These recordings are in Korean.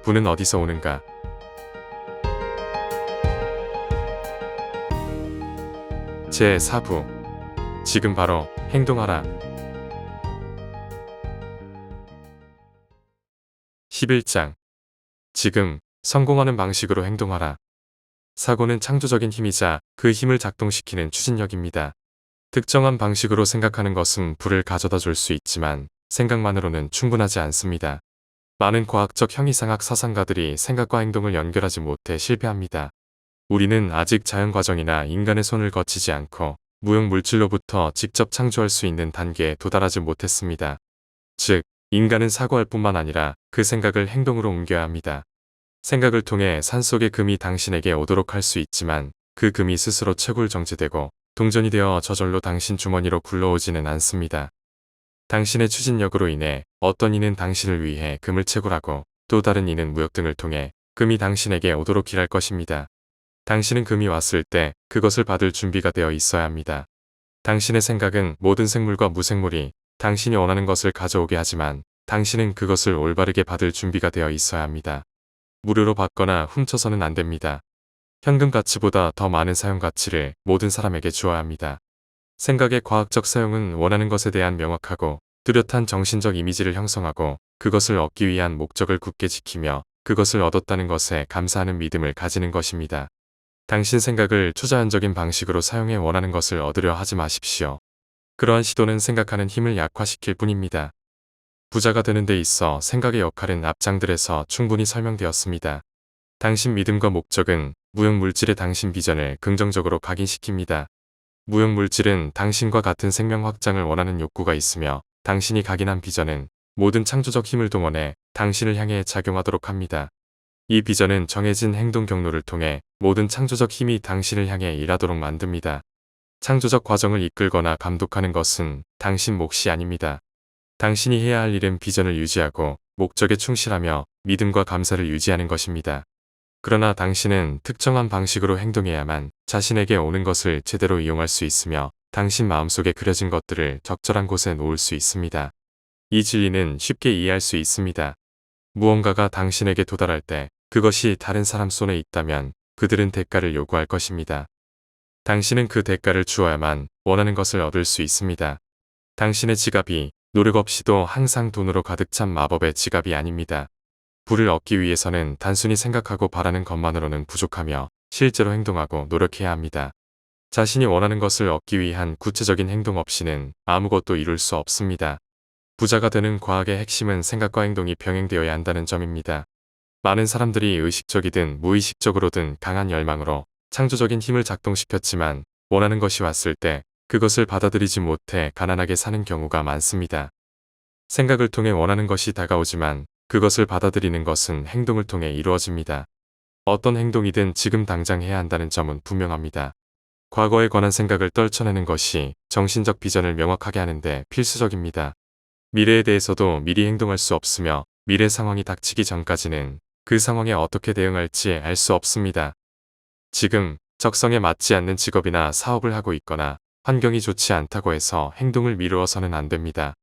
부는 어디서 오는가? 제4부. 지금 바로 행동하라. 11장. 지금 성공하는 방식으로 행동하라. 사고는 창조적인 힘이자 그 힘을 작동시키는 추진력입니다. 특정한 방식으로 생각하는 것은 부를 가져다 줄 수 있지만 생각만으로는 충분하지 않습니다. 많은 과학적 형이상학 사상가들이 생각과 행동을 연결하지 못해 실패합니다. 우리는 아직 자연과정이나 인간의 손을 거치지 않고 무형 물질로부터 직접 창조할 수 있는 단계에 도달하지 못했습니다. 즉, 인간은 사고할 뿐만 아니라 그 생각을 행동으로 옮겨야 합니다. 생각을 통해 산속의 금이 당신에게 오도록 할 수 있지만 그 금이 스스로 채굴 정지되고 동전이 되어 저절로 당신 주머니로 굴러오지는 않습니다. 당신의 추진력으로 인해 어떤 이는 당신을 위해 금을 채굴하고 또 다른 이는 무역 등을 통해 금이 당신에게 오도록 일할 것입니다. 당신은 금이 왔을 때 그것을 받을 준비가 되어 있어야 합니다. 당신의 생각은 모든 생물과 무생물이 당신이 원하는 것을 가져오게 하지만 당신은 그것을 올바르게 받을 준비가 되어 있어야 합니다. 무료로 받거나 훔쳐서는 안 됩니다. 현금 가치보다 더 많은 사용 가치를 모든 사람에게 주어야 합니다. 생각의 과학적 사용은 원하는 것에 대한 명확하고 뚜렷한 정신적 이미지를 형성하고 그것을 얻기 위한 목적을 굳게 지키며 그것을 얻었다는 것에 감사하는 믿음을 가지는 것입니다. 당신 생각을 초자연적인 방식으로 사용해 원하는 것을 얻으려 하지 마십시오. 그러한 시도는 생각하는 힘을 약화시킬 뿐입니다. 부자가 되는 데 있어 생각의 역할은 앞장들에서 충분히 설명되었습니다. 당신 믿음과 목적은 무형 물질의 당신 비전을 긍정적으로 각인시킵니다. 무형 물질은 당신과 같은 생명 확장을 원하는 욕구가 있으며 당신이 각인한 비전은 모든 창조적 힘을 동원해 당신을 향해 작용하도록 합니다. 이 비전은 정해진 행동 경로를 통해 모든 창조적 힘이 당신을 향해 일하도록 만듭니다. 창조적 과정을 이끌거나 감독하는 것은 당신 몫이 아닙니다. 당신이 해야 할 일은 비전을 유지하고 목적에 충실하며 믿음과 감사를 유지하는 것입니다. 그러나 당신은 특정한 방식으로 행동해야만 자신에게 오는 것을 제대로 이용할 수 있으며 당신 마음속에 그려진 것들을 적절한 곳에 놓을 수 있습니다. 이 진리는 쉽게 이해할 수 있습니다. 무언가가 당신에게 도달할 때 그것이 다른 사람 손에 있다면 그들은 대가를 요구할 것입니다. 당신은 그 대가를 주어야만 원하는 것을 얻을 수 있습니다. 당신의 지갑이 노력 없이도 항상 돈으로 가득 찬 마법의 지갑이 아닙니다. 부를 얻기 위해서는 단순히 생각하고 바라는 것만으로는 부족하며 실제로 행동하고 노력해야 합니다. 자신이 원하는 것을 얻기 위한 구체적인 행동 없이는 아무것도 이룰 수 없습니다. 부자가 되는 과학의 핵심은 생각과 행동이 병행되어야 한다는 점입니다. 많은 사람들이 의식적이든 무의식적으로든 강한 열망으로 창조적인 힘을 작동시켰지만 원하는 것이 왔을 때 그것을 받아들이지 못해 가난하게 사는 경우가 많습니다. 생각을 통해 원하는 것이 다가오지만 그것을 받아들이는 것은 행동을 통해 이루어집니다. 어떤 행동이든 지금 당장 해야 한다는 점은 분명합니다. 과거에 관한 생각을 떨쳐내는 것이 정신적 비전을 명확하게 하는데 필수적입니다. 미래에 대해서도 미리 행동할 수 없으며 미래 상황이 닥치기 전까지는 그 상황에 어떻게 대응할지 알 수 없습니다. 지금 적성에 맞지 않는 직업이나 사업을 하고 있거나 환경이 좋지 않다고 해서 행동을 미루어서는 안 됩니다.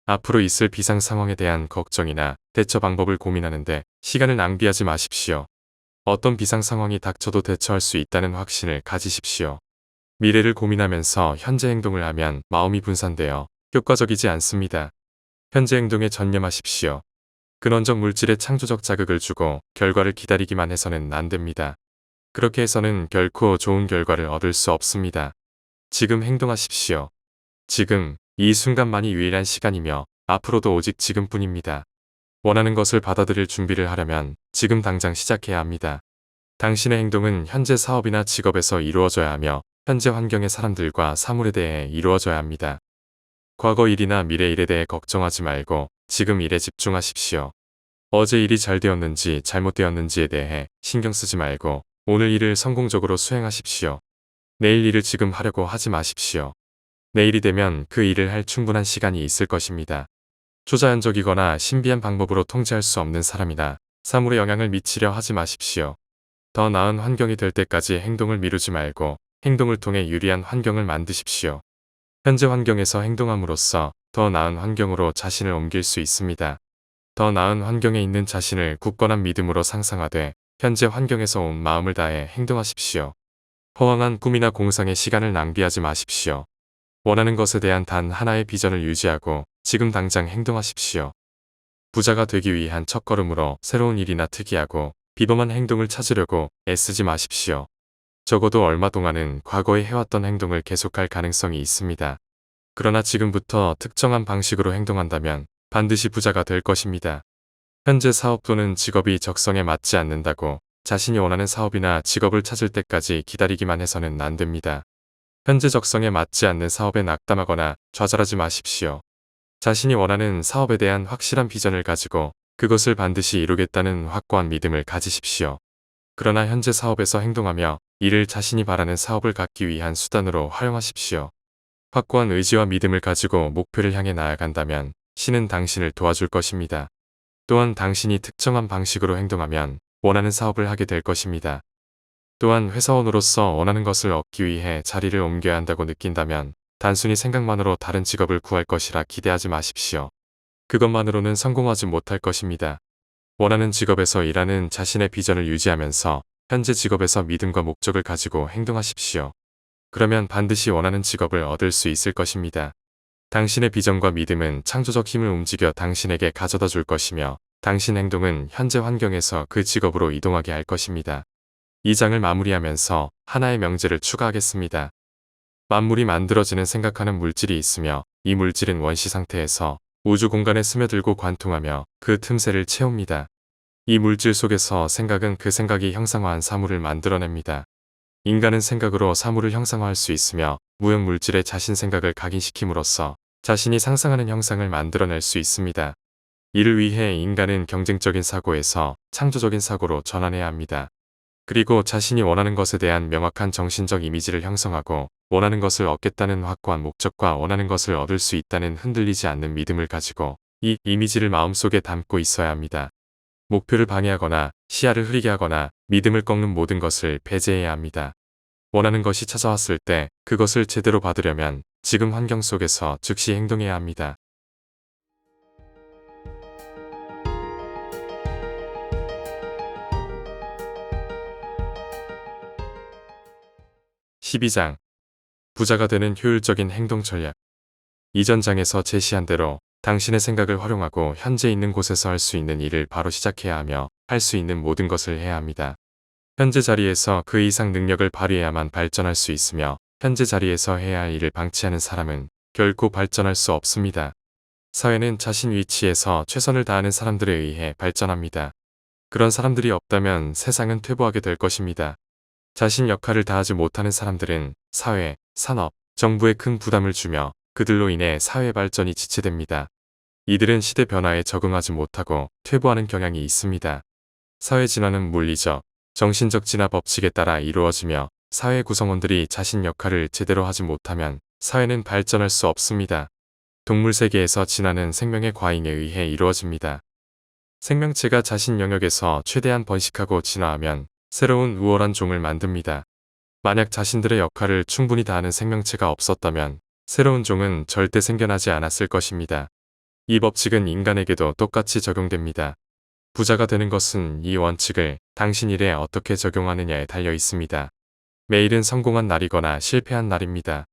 앞으로 있을 비상 상황에 대한 걱정이나 대처 방법을 고민하는데 시간을 낭비하지 마십시오. 어떤 비상 상황이 닥쳐도 대처할 수 있다는 확신을 가지십시오. 미래를 고민하면서 현재 행동을 하면 마음이 분산되어 효과적이지 않습니다. 현재 행동에 전념하십시오. 근원적 물질에 창조적 자극을 주고 결과를 기다리기만 해서는 안 됩니다. 그렇게 해서는 결코 좋은 결과를 얻을 수 없습니다. 지금 행동하십시오. 지금 이 순간만이 유일한 시간이며 앞으로도 오직 지금뿐입니다. 원하는 것을 받아들일 준비를 하려면 지금 당장 시작해야 합니다. 당신의 행동은 현재 사업이나 직업에서 이루어져야 하며 현재 환경의 사람들과 사물에 대해 이루어져야 합니다. 과거 일이나 미래 일에 대해 걱정하지 말고 지금 일에 집중하십시오. 어제 일이 잘 되었는지 잘못되었는지에 대해 신경 쓰지 말고 오늘 일을 성공적으로 수행하십시오. 내일 일을 지금 하려고 하지 마십시오. 내일이 되면 그 일을 할 충분한 시간이 있을 것입니다. 초자연적이거나 신비한 방법으로 통제할 수 없는 사람이나 사물에 영향을 미치려 하지 마십시오. 더 나은 환경이 될 때까지 행동을 미루지 말고 행동을 통해 유리한 환경을 만드십시오. 현재 환경에서 행동함으로써 더 나은 환경으로 자신을 옮길 수 있습니다. 더 나은 환경에 있는 자신을 굳건한 믿음으로 상상하되 현재 환경에서 온 마음을 다해 행동하십시오. 허황한 꿈이나 공상에 시간을 낭비하지 마십시오. 원하는 것에 대한 단 하나의 비전을 유지하고 지금 당장 행동하십시오. 부자가 되기 위한 첫걸음으로 새로운 일이나 특이하고 비범한 행동을 찾으려고 애쓰지 마십시오. 적어도 얼마 동안은 과거에 해왔던 행동을 계속할 가능성이 있습니다. 그러나 지금부터 특정한 방식으로 행동한다면 반드시 부자가 될 것입니다. 현재 사업 또는 직업이 적성에 맞지 않는다고 자신이 원하는 사업이나 직업을 찾을 때까지 기다리기만 해서는 안 됩니다. 현재 적성에 맞지 않는 사업에 낙담하거나 좌절하지 마십시오. 자신이 원하는 사업에 대한 확실한 비전을 가지고 그것을 반드시 이루겠다는 확고한 믿음을 가지십시오. 그러나 현재 사업에서 행동하며 이를 자신이 바라는 사업을 갖기 위한 수단으로 활용하십시오. 확고한 의지와 믿음을 가지고 목표를 향해 나아간다면 신은 당신을 도와줄 것입니다. 또한 당신이 특정한 방식으로 행동하면 원하는 사업을 하게 될 것입니다. 또한 회사원으로서 원하는 것을 얻기 위해 자리를 옮겨야 한다고 느낀다면 단순히 생각만으로 다른 직업을 구할 것이라 기대하지 마십시오. 그것만으로는 성공하지 못할 것입니다. 원하는 직업에서 일하는 자신의 비전을 유지하면서 현재 직업에서 믿음과 목적을 가지고 행동하십시오. 그러면 반드시 원하는 직업을 얻을 수 있을 것입니다. 당신의 비전과 믿음은 창조적 힘을 움직여 당신에게 가져다 줄 것이며 당신 행동은 현재 환경에서 그 직업으로 이동하게 할 것입니다. 이 장을 마무리하면서 하나의 명제를 추가하겠습니다. 만물이 만들어지는 생각하는 물질이 있으며 이 물질은 원시 상태에서 우주 공간에 스며들고 관통하며 그 틈새를 채웁니다. 이 물질 속에서 생각은 그 생각이 형상화한 사물을 만들어냅니다. 인간은 생각으로 사물을 형상화할 수 있으며 무형 물질에 자신 생각을 각인시킴으로써 자신이 상상하는 형상을 만들어낼 수 있습니다. 이를 위해 인간은 경쟁적인 사고에서 창조적인 사고로 전환해야 합니다. 그리고 자신이 원하는 것에 대한 명확한 정신적 이미지를 형성하고 원하는 것을 얻겠다는 확고한 목적과 원하는 것을 얻을 수 있다는 흔들리지 않는 믿음을 가지고 이 이미지를 마음속에 담고 있어야 합니다. 목표를 방해하거나 시야를 흐리게 하거나 믿음을 꺾는 모든 것을 배제해야 합니다. 원하는 것이 찾아왔을 때 그것을 제대로 받으려면 지금 환경 속에서 즉시 행동해야 합니다. 12장 부자가 되는 효율적인 행동 전략. 이전 장에서 제시한 대로 당신의 생각을 활용하고 현재 있는 곳에서 할 수 있는 일을 바로 시작해야 하며 할 수 있는 모든 것을 해야 합니다. 현재 자리에서 그 이상 능력을 발휘해야만 발전할 수 있으며 현재 자리에서 해야 할 일을 방치하는 사람은 결코 발전할 수 없습니다. 사회는 자신 위치에서 최선을 다하는 사람들에 의해 발전합니다. 그런 사람들이 없다면 세상은 퇴보하게 될 것입니다. 자신 역할을 다하지 못하는 사람들은 사회, 산업, 정부에 큰 부담을 주며 그들로 인해 사회 발전이 지체됩니다. 이들은 시대 변화에 적응하지 못하고 퇴보하는 경향이 있습니다. 사회 진화는 물리적, 정신적 진화 법칙에 따라 이루어지며 사회 구성원들이 자신 역할을 제대로 하지 못하면 사회는 발전할 수 없습니다. 동물 세계에서 진화는 생명의 과잉에 의해 이루어집니다. 생명체가 자신 영역에서 최대한 번식하고 진화하면 새로운 우월한 종을 만듭니다. 만약 자신들의 역할을 충분히 다하는 생명체가 없었다면 새로운 종은 절대 생겨나지 않았을 것입니다. 이 법칙은 인간에게도 똑같이 적용됩니다. 부자가 되는 것은 이 원칙을 당신 일에 어떻게 적용하느냐에 달려 있습니다. 매일은 성공한 날이거나 실패한 날입니다.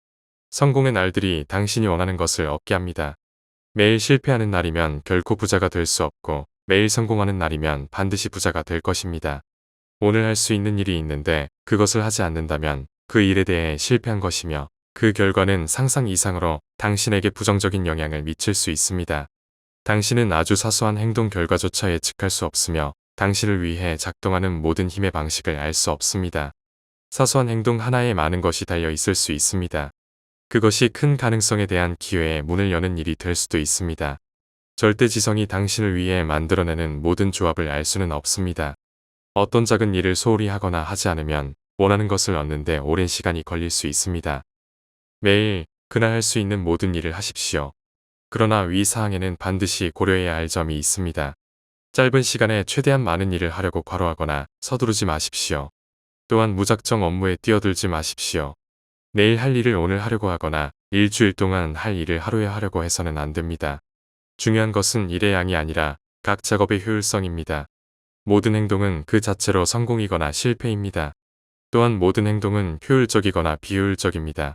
성공의 날들이 당신이 원하는 것을 얻게 합니다. 매일 실패하는 날이면 결코 부자가 될 수 없고 매일 성공하는 날이면 반드시 부자가 될 것입니다. 오늘 할 수 있는 일이 있는데 그것을 하지 않는다면 그 일에 대해 실패한 것이며 그 결과는 상상 이상으로 당신에게 부정적인 영향을 미칠 수 있습니다. 당신은 아주 사소한 행동 결과조차 예측할 수 없으며 당신을 위해 작동하는 모든 힘의 방식을 알 수 없습니다. 사소한 행동 하나에 많은 것이 달려 있을 수 있습니다. 그것이 큰 가능성에 대한 기회의 문을 여는 일이 될 수도 있습니다. 절대지성이 당신을 위해 만들어내는 모든 조합을 알 수는 없습니다. 어떤 작은 일을 소홀히 하거나 하지 않으면 원하는 것을 얻는데 오랜 시간이 걸릴 수 있습니다. 매일 그날 할 수 있는 모든 일을 하십시오. 그러나 위 사항에는 반드시 고려해야 할 점이 있습니다. 짧은 시간에 최대한 많은 일을 하려고 과로하거나 서두르지 마십시오. 또한 무작정 업무에 뛰어들지 마십시오. 내일 할 일을 오늘 하려고 하거나 일주일 동안 할 일을 하루에 하려고 해서는 안 됩니다. 중요한 것은 일의 양이 아니라 각 작업의 효율성입니다. 모든 행동은 그 자체로 성공이거나 실패입니다. 또한 모든 행동은 효율적이거나 비효율적입니다.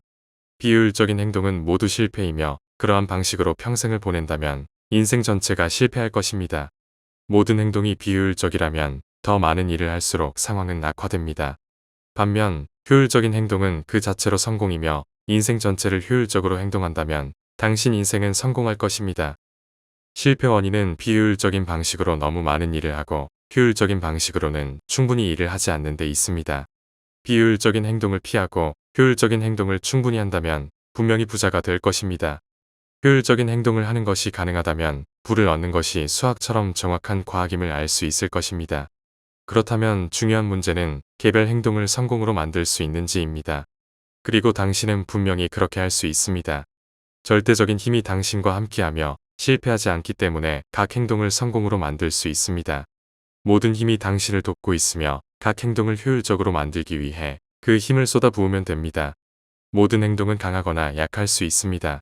비효율적인 행동은 모두 실패이며 그러한 방식으로 평생을 보낸다면 인생 전체가 실패할 것입니다. 모든 행동이 비효율적이라면 더 많은 일을 할수록 상황은 악화됩니다. 반면 효율적인 행동은 그 자체로 성공이며 인생 전체를 효율적으로 행동한다면 당신 인생은 성공할 것입니다. 실패 원인은 비효율적인 방식으로 너무 많은 일을 하고 효율적인 방식으로는 충분히 일을 하지 않는 데 있습니다. 비효율적인 행동을 피하고 효율적인 행동을 충분히 한다면 분명히 부자가 될 것입니다. 효율적인 행동을 하는 것이 가능하다면 부를 얻는 것이 수학처럼 정확한 과학임을 알 수 있을 것입니다. 그렇다면 중요한 문제는 개별 행동을 성공으로 만들 수 있는지입니다. 그리고 당신은 분명히 그렇게 할 수 있습니다. 절대적인 힘이 당신과 함께하며 실패하지 않기 때문에 각 행동을 성공으로 만들 수 있습니다. 모든 힘이 당신을 돕고 있으며 각 행동을 효율적으로 만들기 위해 그 힘을 쏟아부으면 됩니다. 모든 행동은 강하거나 약할 수 있습니다.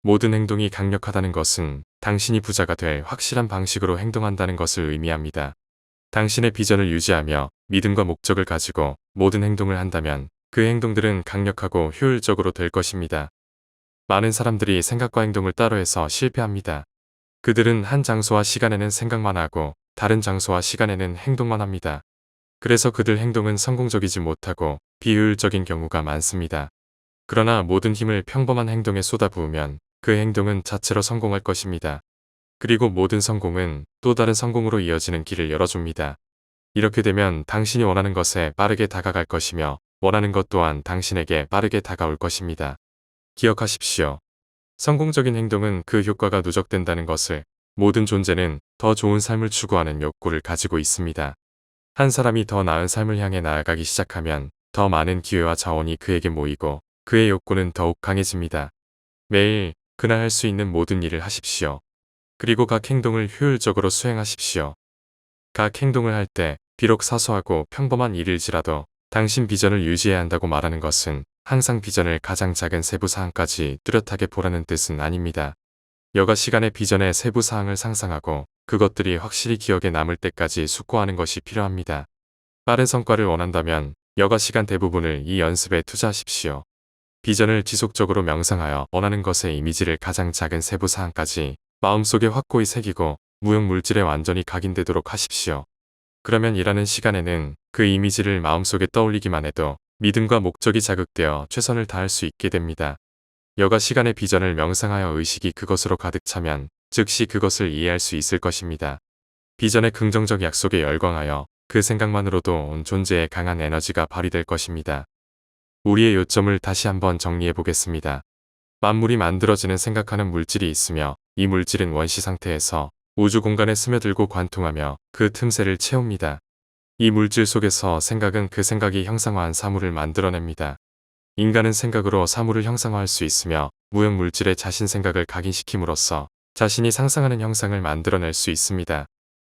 모든 행동이 강력하다는 것은 당신이 부자가 될 확실한 방식으로 행동한다는 것을 의미합니다. 당신의 비전을 유지하며 믿음과 목적을 가지고 모든 행동을 한다면 그 행동들은 강력하고 효율적으로 될 것입니다. 많은 사람들이 생각과 행동을 따로 해서 실패합니다. 그들은 한 장소와 시간에는 생각만 하고 다른 장소와 시간에는 행동만 합니다. 그래서 그들 행동은 성공적이지 못하고 비효율적인 경우가 많습니다. 그러나 모든 힘을 평범한 행동에 쏟아부으면 그 행동은 자체로 성공할 것입니다. 그리고 모든 성공은 또 다른 성공으로 이어지는 길을 열어줍니다. 이렇게 되면 당신이 원하는 것에 빠르게 다가갈 것이며 원하는 것 또한 당신에게 빠르게 다가올 것입니다. 기억하십시오. 성공적인 행동은 그 효과가 누적된다는 것을. 모든 존재는 더 좋은 삶을 추구하는 욕구를 가지고 있습니다. 한 사람이 더 나은 삶을 향해 나아가기 시작하면 더 많은 기회와 자원이 그에게 모이고 그의 욕구는 더욱 강해집니다. 매일 그날 할 수 있는 모든 일을 하십시오. 그리고 각 행동을 효율적으로 수행하십시오. 각 행동을 할 때 비록 사소하고 평범한 일일지라도 당신 비전을 유지해야 한다고 말하는 것은 항상 비전을 가장 작은 세부 사항까지 뚜렷하게 보라는 뜻은 아닙니다. 여가 시간의 비전의 세부 사항을 상상하고 그것들이 확실히 기억에 남을 때까지 숙고하는 것이 필요합니다. 빠른 성과를 원한다면 여가 시간 대부분을 이 연습에 투자하십시오. 비전을 지속적으로 명상하여 원하는 것의 이미지를 가장 작은 세부 사항까지 마음속에 확고히 새기고 무형 물질에 완전히 각인되도록 하십시오. 그러면 일하는 시간에는 그 이미지를 마음속에 떠올리기만 해도 믿음과 목적이 자극되어 최선을 다할 수 있게 됩니다. 여가 시간의 비전을 명상하여 의식이 그것으로 가득 차면 즉시 그것을 이해할 수 있을 것입니다. 비전의 긍정적 약속에 열광하여 그 생각만으로도 온 존재의 강한 에너지가 발휘될 것입니다. 우리의 요점을 다시 한번 정리해 보겠습니다. 만물이 만들어지는 생각하는 물질이 있으며 이 물질은 원시 상태에서 우주 공간에 스며들고 관통하며 그 틈새를 채웁니다. 이 물질 속에서 생각은 그 생각이 형상화한 사물을 만들어냅니다. 인간은 생각으로 사물을 형상화할 수 있으며 무형 물질에 자신 생각을 각인시킴으로써 자신이 상상하는 형상을 만들어낼 수 있습니다.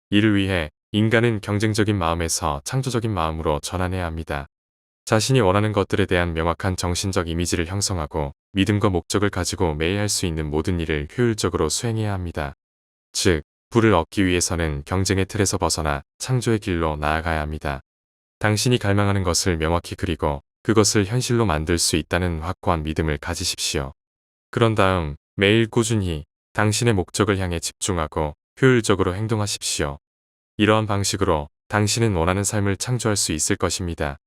이를 위해 인간은 경쟁적인 마음에서 창조적인 마음으로 전환해야 합니다. 자신이 원하는 것들에 대한 명확한 정신적 이미지를 형성하고 믿음과 목적을 가지고 매일 할 수 있는 모든 일을 효율적으로 수행해야 합니다. 즉, 부를 얻기 위해서는 경쟁의 틀에서 벗어나 창조의 길로 나아가야 합니다. 당신이 갈망하는 것을 명확히 그리고 그것을 현실로 만들 수 있다는 확고한 믿음을 가지십시오. 그런 다음 매일 꾸준히 당신의 목적을 향해 집중하고 효율적으로 행동하십시오. 이러한 방식으로 당신은 원하는 삶을 창조할 수 있을 것입니다.